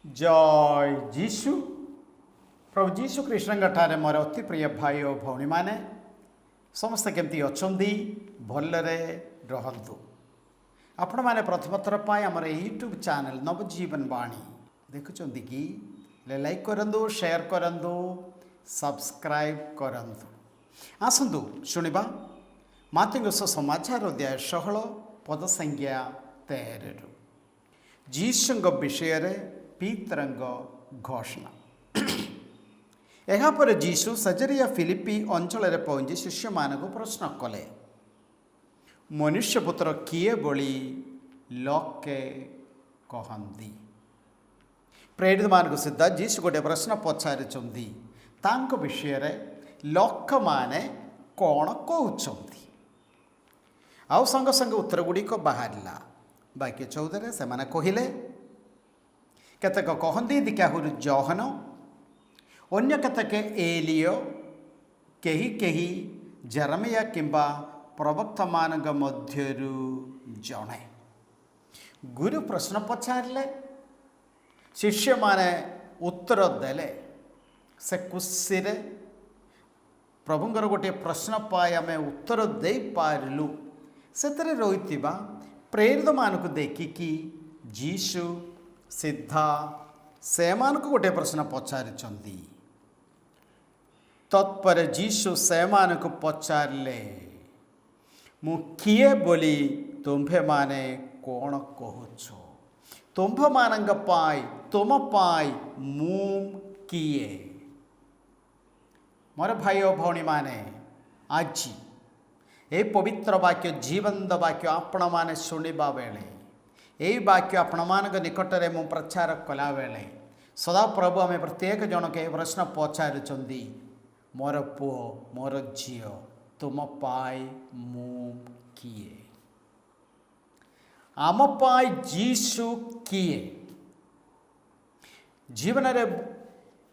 जय जीशु प्रभु जीशु कृष्ण ठारे मोर अति प्रिय भाई और भौणी माने समस्ते केमती अछंदी भलरे रहंतु। आपण माने प्रथम थर पाए हमर यूट्यूब चैनल नवजीवन वाणी देखुचंदी कि लाइक करंदु, शेयर करंदु, सब्सक्राइब करंदु। आसंतु शुणिबा मातृ समाचार अध्याय 16 पद संख्या 13 जीशुंग विषय पीतरंग घोषणा। यापर जीशु सजरिया फिलिपी अंचल पहुँची शिष्य मानक प्रश्न कले, मनुष्यपुत्र किए बोली लोके कहती। प्रेरित मानक सीधा जीशु गोटे प्रश्न पचारि तांको विषय लोक माने कौन कहते। आउ संग संग उत्तर गुड़िक बाहरला। वाक्य 14 से माने कहले, केतक कहती दिखाहुर जौहन, अन्य केतक एलियो, केही केही जरमिया किंबा प्रवक्ता मानक मध्यरु जणे। गुरु प्रश्न पचारे, शिष्य माने उत्तर देले। से खुशी प्रभुंर गोटे प्रश्न पाए आम उत्तर दे पारिलु। से रही प्रेरित मानक देखिकी जीशु सीधा से मानक गोटे प्रश्न पचारि। तत्पर जीशु से मानक पचारे, मु किए बोली तुम्भे माने कौन कहूछ? तुम्भ मानक पाई तुम पाई मु किए? मोर भाई और भौणी माने आज ये पवित्र वाक्य जीवंत वाक्य आपण माने शुणिबा बेले, यही वाक्य आपण मानक निकटरे मु प्रचार कला बेले सदा प्रभु आम प्रत्येक जन के प्रश्न पचारि, मोर पुओ मोर झीओ तुम पाई मु किए? आम पाई जीशु किए? जीवन रे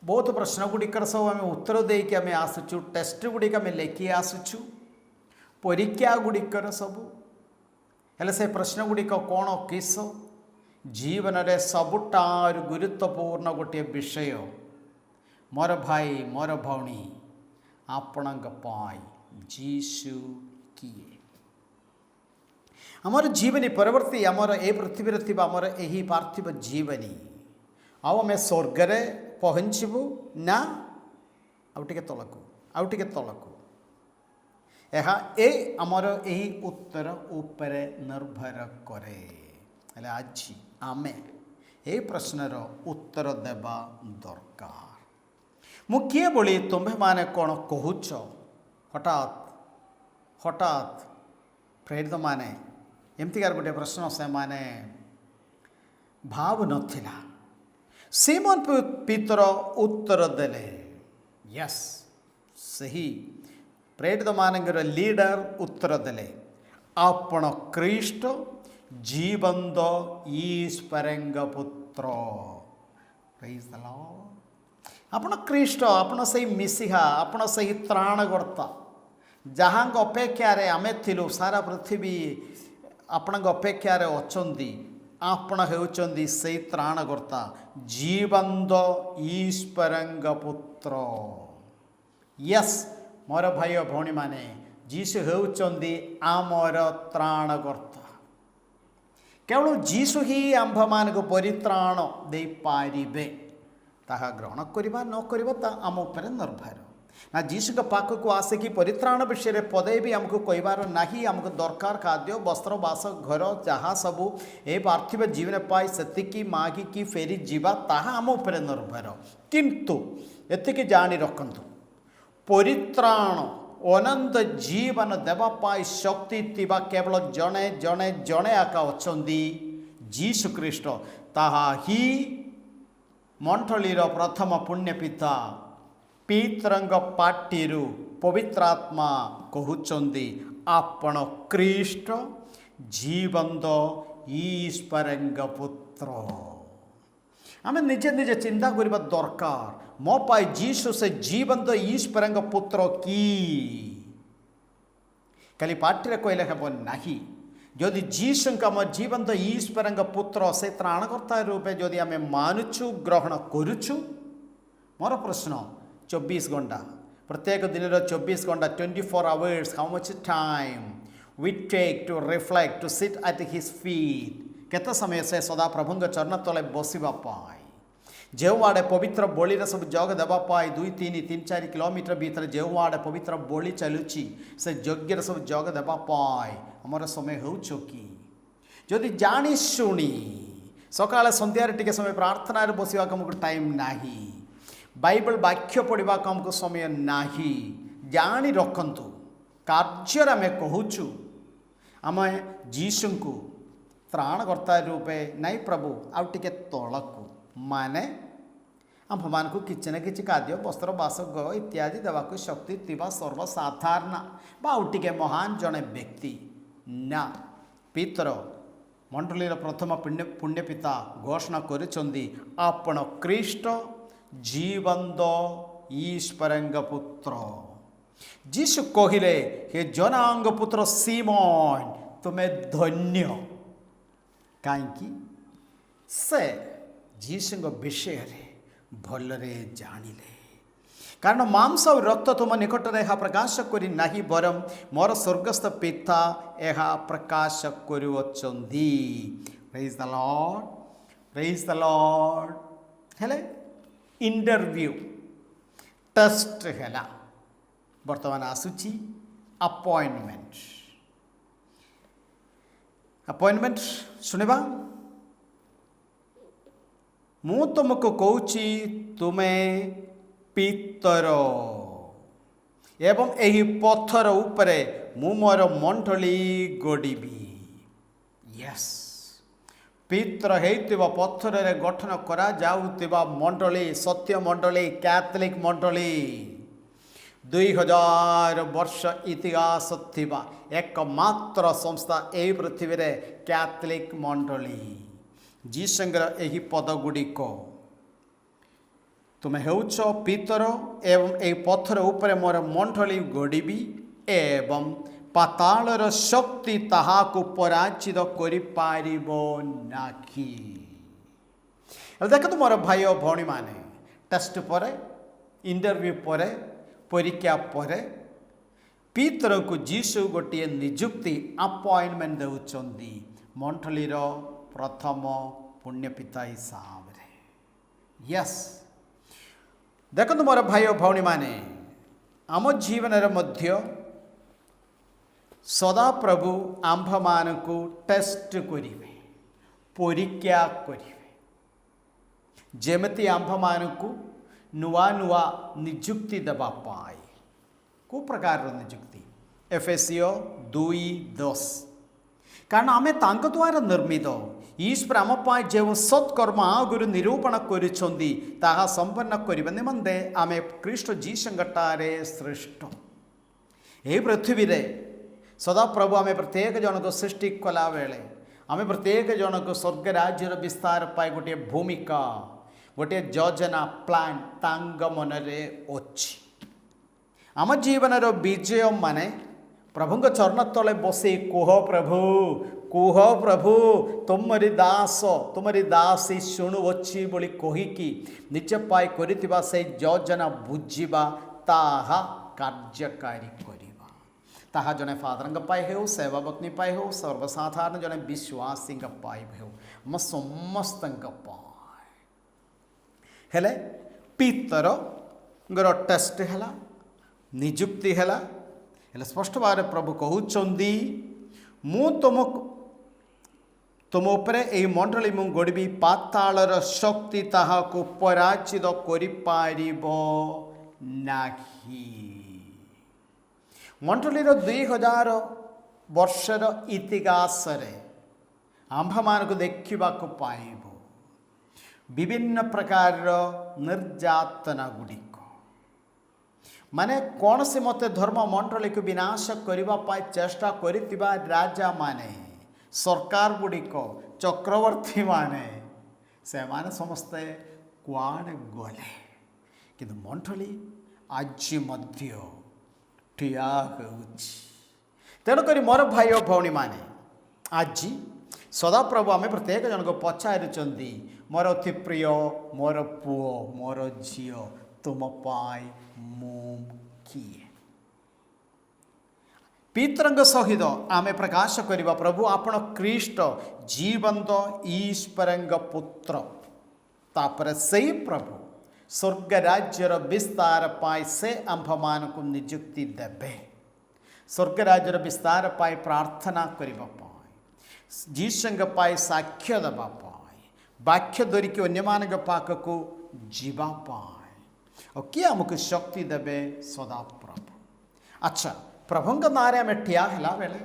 बहुत प्रश्न गुड़िकर सब आम उत्तर देकी आम आसुचु, टेस्ट गुड़िक आम लेखि आसुचु, परीक्षा गुड़िकर सबू हेले से प्रश्न गुड़िक कौन किस? जीवन रे सबुठार गुरुत्वपूर्ण गोटे विषय मोर भाई मोर भौणी आपणक पाई जीशु किए? आमर जीवनी परवर्ती आमर ए पृथ्वी थी आमर यही पार्थिव जीवनी आम स्वर्गरे पहुँचबू ना आउटे तलकू यह आमर यही उत्तर उपरे निर्भर करे। हेले आज आमे ए प्रश्नर उत्तर देबा दरकार। मु किए बोली तुम्भे माने कौन कहूच? हठात प्रेरित माने एमतीकार गोटे प्रश्न से माने भाव नथिला। सीमोन पीतर उत्तर देले, यस सही प्रेरित मानकर लीडर उत्तर देले, आपण ख्रीष्ट जीवंत ईश्वरंग पुत्र। Praise the Lord. आपण ख्रीष्ट, आपण सही मिसिहा, आपण सही त्राणकर्ता जहाँ अपेक्षार आमे थिलु सारा पृथ्वी आपण अपेक्षार अछंती। आपण हेउचंदी सही त्राणकर्ता जीवंत ईश्वरंग पुत्र। यस मोर भाई और भौणी माने जीशु हेउचंदी आमर त्राणकर्ता। केवल जीशु ही आंभ मानक परित्राण दे पारिबे। ताहा ग्रहण करिबा न करिबा ता आम उपरे निर्भर ना। जीशु के पाख को आसिकी परित्राण विषय पदे भी आमको कहबार नाही। आमको दरकार खाद्य वस्त्र बास घर जहाँ सबू ए पार्थिव जीवन पाई सेतिकी मागिकी फेरी जीवा ताहा आम उपरे निर्भर। किंतु एतिकी जानी रखंतु, परित्राण अनंत जीवन देवा पाई शक्ति तिबा केवल जणे जणे जणे आका अछंदी जीशु ख्रीष्ट। ताहा ही मंडलीर प्रथम पुण्यपिता पीतरंग पाटीरु पवित्र आत्मा कहउचंदी, आपण ख्रीष्ट जीवंत ईश्वरंग पुत्र। आम निजे निजे चिंता करबा दरकार, मो पाई जीशु से जीवंत ईश्वरंग पुत्र की? खाली पार्टी कहले हेब नाही। ଯଦି ଯୀଶୁଙ୍କୁ ଆମ ଜୀବନ୍ତ ଈଶ୍ୱରଙ୍କ ପୁତ୍ର ସେ ତ୍ରାଣକର୍ତ୍ତା ରୂପେ ଯଦି ଆମେ ମାନୁଛୁ ଗ୍ରହଣ କରୁଛୁ, ମୋର ପ୍ରଶ୍ନ 24 ଘଣ୍ଟା ପ୍ରତ୍ୟେକ ଦିନର 24 ଘଣ୍ଟା 24 hours how much time we take to reflect to sit at his feet, କେତେ ସମୟ ସେ ସଦାପ୍ରଭୁଙ୍କ ଚରଣ ତଳେ ବସିବା ପାଇଁ, ଯେଉଁଆଡ଼େ ପବିତ୍ର ବଳିରେ ସବୁ ଯୋଗ ଦେବା ପାଇଁ 2-3-4 କିଲୋମିଟର ଭିତରେ ଯେଉଁଆଡ଼େ ପବିତ୍ର ବଳି ଚାଲୁଛି ସେ ଯଜ୍ଞରେ ସବୁ ଯୋଗ ଦେବା ପାଇଁ ଆମର ସମୟ ହେଉଛ କି? ଯଦି ଜାଣି ଶୁଣି ସକାଳେ ସନ୍ଧ୍ୟାରେ ଟିକେ ସମୟ ପ୍ରାର୍ଥନାରେ ବସିବାକୁ ଆମକୁ ଟାଇମ୍ ନାହିଁ, ବାଇବଲ ବାକ୍ୟ ପଢ଼ିବାକୁ ଆମକୁ ସମୟ ନାହିଁ, ଜାଣି ରଖନ୍ତୁ କାର୍ଯ୍ୟରେ ଆମେ କହୁଛୁ ଆମେ ଯୀଶୁଙ୍କୁ ତ୍ରାଣକର୍ତ୍ତା ରୂପେ ନାଇଁ ପ୍ରଭୁ ଆଉ ଟିକେ ତଳକୁ, ମାନେ ଆମ୍ଭମାନଙ୍କୁ କିଛି ନା କିଛି ଖାଦ୍ୟ ବସ୍ତ୍ର ବାସଗୃହ ଇତ୍ୟାଦି ଦେବାକୁ ଶକ୍ତି ଥିବା ସର୍ବସାଧାରଣ ବା ଆଉ ଟିକେ ମହାନ ଜଣେ ବ୍ୟକ୍ତି ନା। ପିତର ମଣ୍ଡଳୀର ପ୍ରଥମ ପୁଣ୍ୟପିତା ଘୋଷଣା କରିଛନ୍ତି ଆପଣ ଖ୍ରୀଷ୍ଟ ଜୀବନ୍ତ ଈଶ୍ୱରଙ୍କ ପୁତ୍ର। ଯୀଶୁ କହିଲେ ହେ ଜୋନାଙ୍କ ପୁତ୍ର ସିମୋନ ତୁମେ ଧନ୍ୟ। କାହିଁକି? ସେ ଯୀଶୁଙ୍କ ବିଷୟରେ ଭଲରେ ଜାଣିଲେ। କାରଣ ମାଂସ ଆଉ ରକ୍ତ ତୁମ ନିକଟରେ ଏହା ପ୍ରକାଶ କରି ନାହିଁ, ବରଂ ମୋର ସ୍ୱର୍ଗସ୍ଥ ପିତା ଏହା ପ୍ରକାଶ କରୁଅଛନ୍ତି। ପ୍ରେଜ୍ ଦ ଲର୍ଡ, ପ୍ରେଜ୍ ଦ ଲର୍ଡ। ହେଲେ ଇଣ୍ଟରଭ୍ୟୁ ଟେଷ୍ଟ ହେଲା, ବର୍ତ୍ତମାନ ଆସୁଛି ଆପଏଣ୍ଟମେଣ୍ଟ। ଆପଏଣ୍ଟମେଣ୍ଟ ଶୁଣିବା। ମୁଁ ତୁମକୁ କହୁଛି ତୁମେ ପିତର ଏବଂ ଏହି ପଥର ଉପରେ ମୁଁ ମୋର ମଣ୍ଡଳୀ ଗଢ଼ିବି। ୟେସ୍, ପିତର ହେଇଥିବା ପଥରରେ ଗଠନ କରାଯାଉଥିବା ମଣ୍ଡଳୀ, ସତ୍ୟ ମଣ୍ଡଳୀ, କ୍ୟାଥୋଲିକ ମଣ୍ଡଳୀ, 2000 ବର୍ଷ ଇତିହାସ ଥିବା ଏକମାତ୍ର ସଂସ୍ଥା ଏହି ପୃଥିବୀରେ କ୍ୟାଥୋଲିକ ମଣ୍ଡଳୀ। ଯୀଶୁଙ୍କର ଏହି ପଦ ଗୁଡ଼ିକ ତୁମେ ହେଉଛ ପିତର ଏବଂ ଏହି ପଥର ଉପରେ ମୋର ମଣ୍ଡଳୀ ଗଢ଼ିବି ଏବଂ ପାତାଳର ଶକ୍ତି ତାହାକୁ ପରାଜିତ କରିପାରିବ ନାହିଁ। ଦେଖନ୍ତୁ ମୋର ଭାଇ ଓ ଭଉଣୀମାନେ, ଟେଷ୍ଟ ପରେ, ଇଣ୍ଟରଭ୍ୟୁ ପରେ, ପରୀକ୍ଷା ପରେ ପିତରଙ୍କୁ ଯୀଶୁ ଗୋଟିଏ ନିଯୁକ୍ତି ଆପଏଣ୍ଟମେଣ୍ଟ ଦେଉଛନ୍ତି ମଣ୍ଡଳୀର ପ୍ରଥମ ପୁଣ୍ୟପିତା ହିସାବରେ। ୟେସ୍, ଦେଖନ୍ତୁ ମୋର ଭାଇ ଓ ଭଉଣୀମାନେ, ଆମ ଜୀବନରେ ମଧ୍ୟ ସଦାପ୍ରଭୁ ଆମ୍ଭମାନଙ୍କୁ ଟେଷ୍ଟ କରିବେ, ପରୀକ୍ଷା କରିବେ। ଯେମିତି ଆମ୍ଭମାନଙ୍କୁ ନୂଆ ନୂଆ ନିଯୁକ୍ତି ଦେବା ପାଇଁ। କେଉଁ ପ୍ରକାରର ନିଯୁକ୍ତି? ଏଫେସିୟ 2:10। କାରଣ ଆମେ ତାଙ୍କ ଦ୍ୱାରା ନିର୍ମିତ, ଈଶ୍ୱର ଆମ ପାଇଁ ଯେଉଁ ସତ୍କର୍ମ ଆଗରୁ ନିରୂପଣ କରିଛନ୍ତି ତାହା ସମ୍ପନ୍ନ କରିବା ନିମନ୍ତେ ଆମେ ଖ୍ରୀଷ୍ଟ ଯୀଶୁଙ୍କଠାରେ ଶ୍ରେଷ୍ଠ। ଏହି ପୃଥିବୀରେ ସଦାପ୍ରଭୁ ଆମେ ପ୍ରତ୍ୟେକ ଜଣକୁ ସୃଷ୍ଟି କଲାବେଳେ ଆମେ ପ୍ରତ୍ୟେକ ଜଣକୁ ସ୍ୱର୍ଗ ରାଜ୍ୟର ବିସ୍ତାର ପାଇଁ ଗୋଟିଏ ଭୂମିକା, ଗୋଟିଏ ଯୋଜନା, ପ୍ଲାନ୍ ତାଙ୍କ ମନରେ ଅଛି। ଆମ ଜୀବନର ବିଜୟ ମାନେ ପ୍ରଭୁଙ୍କ ଚରଣ ତଳେ ବସି କୁହ ପ୍ରଭୁ, କୁହ ପ୍ରଭୁ, ତୁମରି ଦାସ ତୁମରି ଦାସୀ ଶୁଣୁଅଛି ବୋଲି କହିକି ନିଜ ପାଇଁ କରିଥିବା ସେହି ଯୋଜନା ବୁଝିବା, ତାହା କାର୍ଯ୍ୟକାରୀ କରିବା। ତାହା ଜଣେ ଫାଦରଙ୍କ ପାଇଁ ହେଉ, ସେବା ଭକ୍ତି ପାଇଁ ହେଉ, ସର୍ବସାଧାରଣ ଜଣେ ବିଶ୍ୱାସୀଙ୍କ ପାଇଁ ହେଉ, ଆମ ସମସ୍ତଙ୍କ ପାଇଁ। ହେଲେ ପିତରଙ୍କର ଟେଷ୍ଟ ହେଲା, ନିଯୁକ୍ତି ହେଲା। ହେଲେ ସ୍ପଷ୍ଟ ଭାବରେ ପ୍ରଭୁ କହୁଛନ୍ତି ମୁଁ ତୁମ ଉପରେ ଏହି ମଣ୍ଡଳୀ ମୁଁ ଗଢ଼ିବି, ପାତାଳର ଶକ୍ତି ତାହାକୁ ପରାଜିତ କରିପାରିବ ନାହିଁ। ମଣ୍ଡଳୀର 2000 ବର୍ଷର ଇତିହାସରେ ଆମ୍ଭମାନଙ୍କୁ ଦେଖିବାକୁ ପାଇବ ବିଭିନ୍ନ ପ୍ରକାରର ନିର୍ଯାତନା ଗୁଡ଼ିକ। ମାନେ କୌଣସି ମତେ ଧର୍ମ ମଣ୍ଡଳୀକୁ ବିନାଶ କରିବା ପାଇଁ ଚେଷ୍ଟା କରିଥିବା ରାଜାମାନେ, ସରକାର ଗୁଡ଼ିକ, ଚକ୍ରବର୍ତ୍ତୀମାନେ, ସେମାନେ ସମସ୍ତେ କୁଆଡ଼େ ଗଲେ, କିନ୍ତୁ ମଣ୍ଡଳୀ ଆଜି ମଧ୍ୟ ଠିଆ ହେଉଛି। ତେଣୁକରି ମୋର ଭାଇ ଓ ଭଉଣୀମାନେ, ଆଜି ସଦାପ୍ରଭୁ ଆମେ ପ୍ରତ୍ୟେକ ଜଣଙ୍କୁ ପଚାରୁଛନ୍ତି, ମୋର ଅତି ପ୍ରିୟ, ମୋର ପୁଅ, ମୋର ଝିଅ, ତୁମ ପାଇଁ ମୁଁ କିଏ? ପିତରଙ୍କ ସହିତ ଆମେ ପ୍ରକାଶ କରିବା, ପ୍ରଭୁ ଆପଣ ଖ୍ରୀଷ୍ଟ ଜୀବନ୍ତ ଈଶ୍ୱରଙ୍କ ପୁତ୍ର। ତାପରେ ସେଇ ପ୍ରଭୁ ସ୍ୱର୍ଗ ରାଜ୍ୟର ବିସ୍ତାର ପାଇଁ ସେ ଆମ୍ଭମାନଙ୍କୁ ନିଯୁକ୍ତି ଦେବେ। ସ୍ୱର୍ଗ ରାଜ୍ୟର ବିସ୍ତାର ପାଇଁ ପ୍ରାର୍ଥନା କରିବା ପାଇଁ, ଯୀଶୁଙ୍କ ପାଇଁ ସାକ୍ଷ୍ୟ ଦେବା ପାଇଁ, ବାକ୍ୟ ଧରିକି ଅନ୍ୟମାନଙ୍କ ପାଖକୁ ଯିବା ପାଇଁ, ଆଉ କିଏ ଆମକୁ ଶକ୍ତି ଦେବେ? ସଦାପ୍ରଭୁ। ଆଚ୍ଛା, ପ୍ରଭୁଙ୍କ ନାଁରେ ଆମେ ଠିଆ ହେଲା ବେଳେ,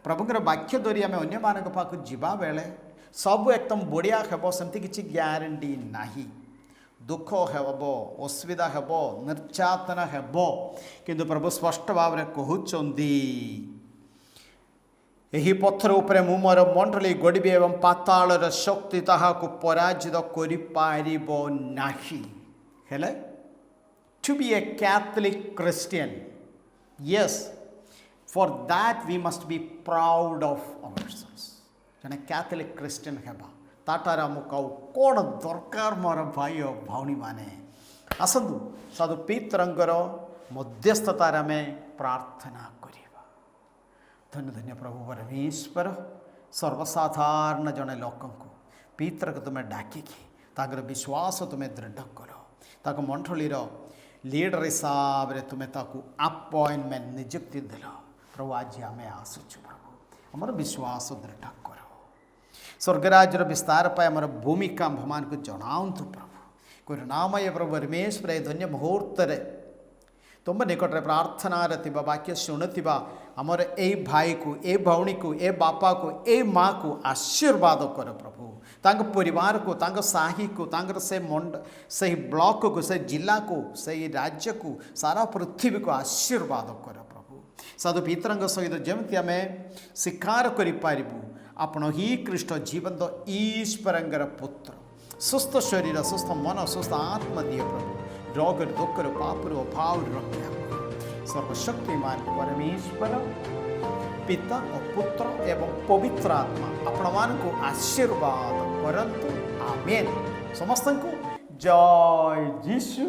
ପ୍ରଭୁଙ୍କର ବାକ୍ୟ ଧରି ଆମେ ଅନ୍ୟମାନଙ୍କ ପାଖକୁ ଯିବା ବେଳେ ସବୁ ଏକଦମ ବଢ଼ିଆ ହେବ ସେମିତି କିଛି ଗ୍ୟାରେଣ୍ଟି ନାହିଁ। ଦୁଃଖ ହେବ, ଅସୁବିଧା ହେବ, ନିର୍ଯାତନା ହେବ, କିନ୍ତୁ ପ୍ରଭୁ ସ୍ପଷ୍ଟ ଭାବରେ କହୁଛନ୍ତି, ଏହି ପଥର ଉପରେ ମୁଁ ମୋର ମଣ୍ଡଳୀ ଗଢ଼ିବି ଏବଂ ପାତାଳର ଶକ୍ତି ତାହାକୁ ପରାଜିତ କରିପାରିବ ନାହିଁ। ହେଲେ to be a Catholic Christian, yes, for that we must be proud of ourselves. ଜଣେ କ୍ୟାଥଲିକ୍ ଖ୍ରୀଷ୍ଟିଆନ ହେବା ତାଠାରୁ ଆମକୁ ଆଉ କ'ଣ ଦରକାର ମୋର ଭାଇ ଓ ଭଉଣୀମାନେ? ଆସନ୍ତୁ ସାଧୁ ପିତରଙ୍କର ମଧ୍ୟସ୍ଥତାରେ ଆମେ ପ୍ରାର୍ଥନା କରିବା। ଧନ୍ୟ ଧନ୍ୟ ପ୍ରଭୁ ପରମେଶ୍ୱର, ସର୍ବସାଧାରଣ ଜଣେ ଲୋକଙ୍କୁ ପିତରକୁ ତୁମେ ଡାକିକି ତାଙ୍କର ବିଶ୍ୱାସ ତୁମେ ଦୃଢ଼ କର। ତାକୁ ମଣ୍ଡଳୀର ଲିଡର ହିସାବରେ ତୁମେ ତାକୁ ଆପଏଣ୍ଟମେଣ୍ଟ ନିଯୁକ୍ତି ଦେଲ। ପ୍ରଭୁ ଆଜି ଆମେ ଆସୁଛୁ, ପ୍ରଭୁ ଆମର ବିଶ୍ୱାସ ଦୃଢ଼ କର। ସ୍ୱର୍ଗରାଜ୍ୟର ବିସ୍ତାର ପାଇଁ ଆମର ଭୂମିକା ଆମ୍ଭମାନଙ୍କୁ ଜଣାନ୍ତୁ ପ୍ରଭୁ। କରୁଣାମୟ ପ୍ରଭୁ ପରମେଶ୍ୱର, ଏ ଧନ୍ୟ ମୁହୂର୍ତ୍ତରେ ତୁମ ନିକଟରେ ପ୍ରାର୍ଥନାରେ ଥିବା, ବାକ୍ୟ ଶୁଣୁଥିବା ଆମର ଏଇ ଭାଇକୁ, ଏ ଭଉଣୀକୁ, ଏ ବାପାକୁ, ଏ ମାଆକୁ ଆଶୀର୍ବାଦ କର ପ୍ରଭୁ। ତାଙ୍କ ପରିବାରକୁ, ତାଙ୍କ ସାହିକୁ, ତାଙ୍କର ସେହି ବ୍ଲକକୁ, ସେ ଜିଲ୍ଲାକୁ, ସେହି ରାଜ୍ୟକୁ, ସାରା ପୃଥିବୀକୁ ଆଶୀର୍ବାଦ କର ପ୍ରଭୁ। ସାଧୁ ପିତରଙ୍କ ସହିତ ଯେମିତି ଆମେ ସ୍ୱୀକାର କରିପାରିବୁ ଆପଣ ହିଁ ଖ୍ରୀଷ୍ଟ ଜୀବନ୍ତ ଈଶ୍ୱରଙ୍କର ପୁତ୍ର। ସୁସ୍ଥ ଶରୀର, ସୁସ୍ଥ ମନ, ସୁସ୍ଥ ଆତ୍ମା ଦିଅ ପ୍ରଭୁ। ରୋଗରୁ, ଦୁଃଖରୁ, ପାପରୁ, ଅଭାବରୁ ରକ୍ଷା କର। ସର୍ବଶକ୍ତିମାନ ପରମେଶ୍ୱର ପିତା ଓ ପୁତ୍ର ଏବଂ ପବିତ୍ର ଆତ୍ମା ଆପଣମାନଙ୍କୁ ଆଶୀର୍ବାଦ କରନ୍ତୁ। ଆମେନ୍। ସମସ୍ତଙ୍କୁ ଜୟ ଯୀଶୁ।